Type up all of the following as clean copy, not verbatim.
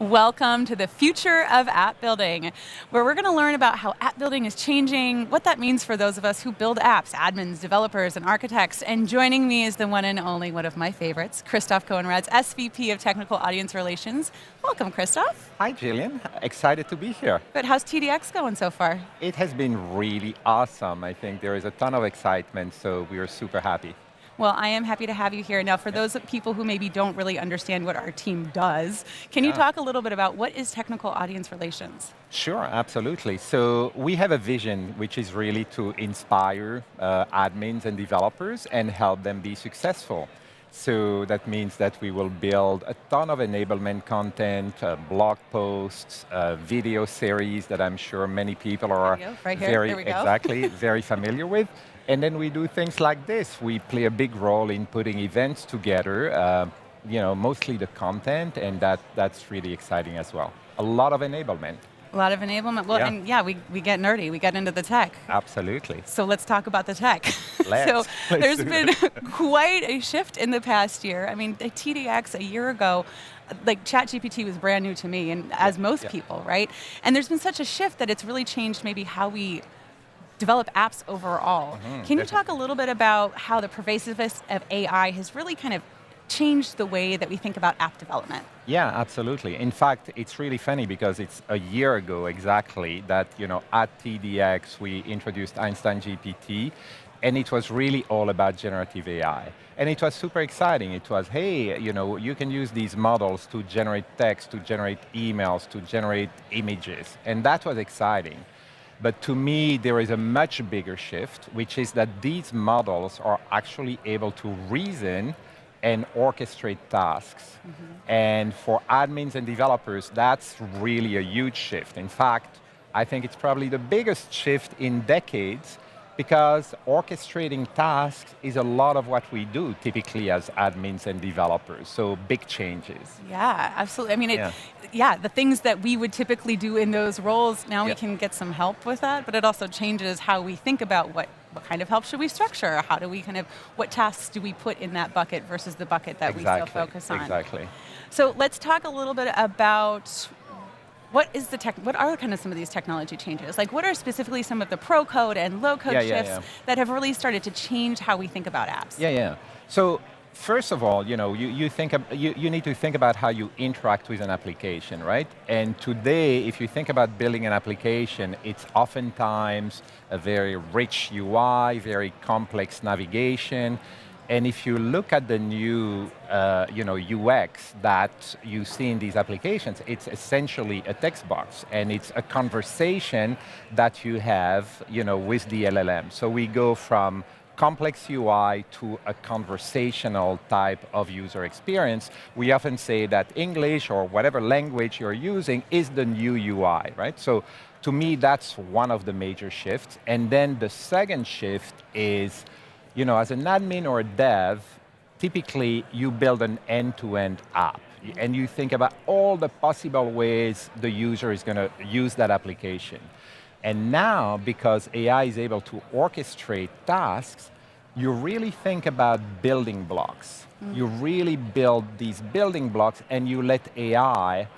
Welcome to the future of app building, where we're going to learn about how app building is changing, what that means for those of us who build apps, admins, developers, and architects. And joining me is the one and only, one of my favorites, Christoph Cohenrad's SVP of Technical Audience Relations. Welcome, Christoph. Hi, Jillian. Excited to be here. But how's TDX going so far? It has been really awesome. I think there is a ton of excitement, so we are super happy. Well, I am happy to have you here. Now, for those people who maybe don't really understand what our team does, can you talk a little bit about what is technical audience relations? Sure, absolutely. So we have a vision which is really to inspire admins and developers and help them be successful. So that means that we will build a ton of enablement content, blog posts, video series that I'm sure many people are very familiar with. And then we do things like this. We play a big role in putting events together, mostly the content, and that's really exciting as well. A lot of enablement. A lot of enablement. Well, and we get nerdy. We get into the tech. Absolutely. So let's talk about the tech. Let's. There's been quite a shift in the past year. I mean, the TDX a year ago, like ChatGPT was brand new to me, and as most people, right? And there's been such a shift that it's really changed maybe how we develop apps overall. Can you talk a little bit about how the pervasiveness of AI has really kind of changed the way that we think about app development? Yeah, absolutely. In fact, it's really funny because it's a year ago exactly that, at TDX we introduced Einstein GPT, and it was really all about generative AI. And it was super exciting. It was, hey, you can use these models to generate text, to generate emails, to generate images. And that was exciting. But to me, there is a much bigger shift, which is that these models are actually able to reason and orchestrate tasks. And for admins and developers, that's really a huge shift. In fact, I think it's probably the biggest shift in decades, because orchestrating tasks is a lot of what we do typically as admins and developers, so big changes. Yeah, absolutely. I mean, the things that we would typically do in those roles, now we can get some help with that, but it also changes how we think about what kind of help should we structure, how do we what tasks do we put in that bucket versus the bucket that we still focus on. Exactly. So let's talk a little bit about what are kind of some of these technology changes? Like, what are specifically some of the pro code and low code shifts that have really started to change how we think about apps? So first of all, you need to think about how you interact with an application, right? And today, if you think about building an application, it's oftentimes a very rich UI, very complex navigation. And if you look at the new UX that you see in these applications, it's essentially a text box, and it's a conversation that you have with the LLM. So we go from complex UI to a conversational type of user experience. We often say that English or whatever language you're using is the new UI, right? So to me, that's one of the major shifts. And then the second shift is, as an admin or a dev, typically you build an end-to-end app. And you think about all the possible ways the user is going to use that application. And now, because AI is able to orchestrate tasks, you really think about building blocks. You really build these building blocks, and you let AI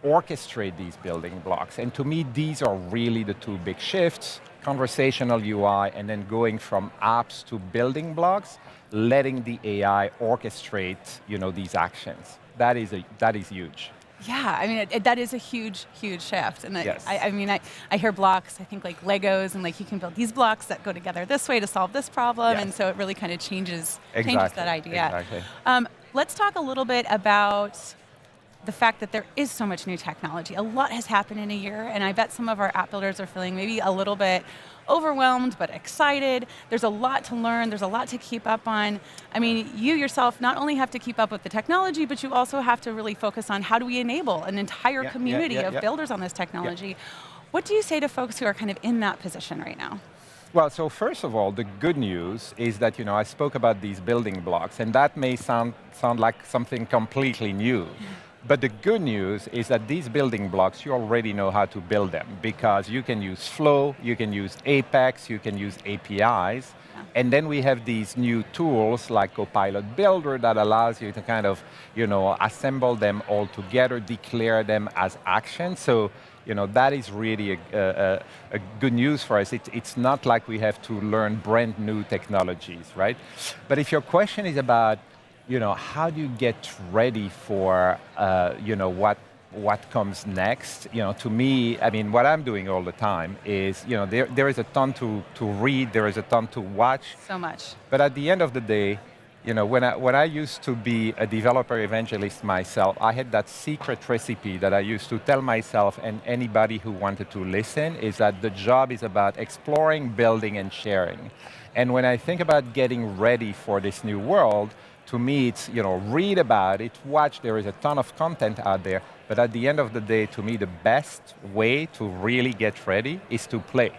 orchestrate these building blocks. And to me, these are really the two big shifts: conversational UI, and then going from apps to building blocks, letting the AI orchestrate, these actions. That is huge. Yeah, I mean, that is a huge, huge shift. And I hear blocks, I think like Legos, and like you can build these blocks that go together this way to solve this problem, and so it really kind of changes that idea. Exactly. Let's talk a little bit about the fact that there is so much new technology. A lot has happened in a year, and I bet some of our app builders are feeling maybe a little bit overwhelmed but excited. There's a lot to learn, there's a lot to keep up on. I mean, you yourself not only have to keep up with the technology, but you also have to really focus on how do we enable an entire community of builders on this technology. What do you say to folks who are kind of in that position right now? Well, so first of all, the good news is that, I spoke about these building blocks, and that may sound like something completely new. But the good news is that these building blocks, you already know how to build them because you can use Flow, you can use Apex, you can use APIs, and then we have these new tools like Copilot Builder that allows you to kind of, assemble them all together, declare them as actions. So, that is really a good news for us. It's not like we have to learn brand new technologies, right? But if your question is about, how do you get ready for, what comes next? To me, I mean, what I'm doing all the time is, there is a ton to read, there is a ton to watch. So much. But at the end of the day, when I used to be a developer evangelist myself, I had that secret recipe that I used to tell myself and anybody who wanted to listen is that the job is about exploring, building, and sharing. And when I think about getting ready for this new world, to me, it's, read about it, watch, there is a ton of content out there, but at the end of the day, to me, the best way to really get ready is to play.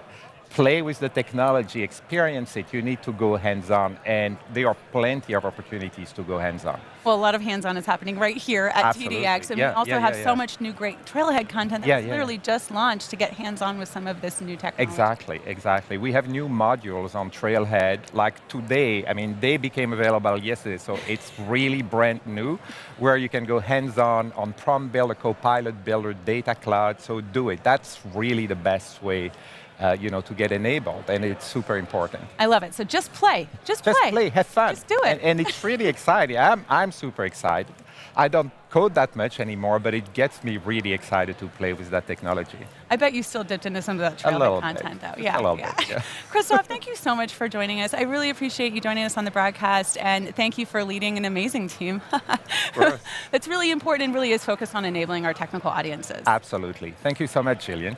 Play with the technology, experience it, you need to go hands-on, and there are plenty of opportunities to go hands-on. Well, a lot of hands-on is happening right here at Absolutely. TDX, and we also have so much new great Trailhead content that's literally just launched to get hands-on with some of this new technology. Exactly. We have new modules on Trailhead, like today, I mean, they became available yesterday, so it's really brand new, where you can go hands-on on Prompt Builder, Copilot Builder, Data Cloud, so do it. That's really the best way to get enabled, and it's super important. I love it. So just play. Just play. Have fun. Just do it. And it's really exciting. I'm super excited. I don't code that much anymore, but it gets me really excited to play with that technology. I bet you still dipped into some of that Trailhead content, though. Yeah, a little bit. Yeah. Christoph, thank you so much for joining us. I really appreciate you joining us on the broadcast, and thank you for leading an amazing team. It's really important and really is focused on enabling our technical audiences. Absolutely. Thank you so much, Jillian.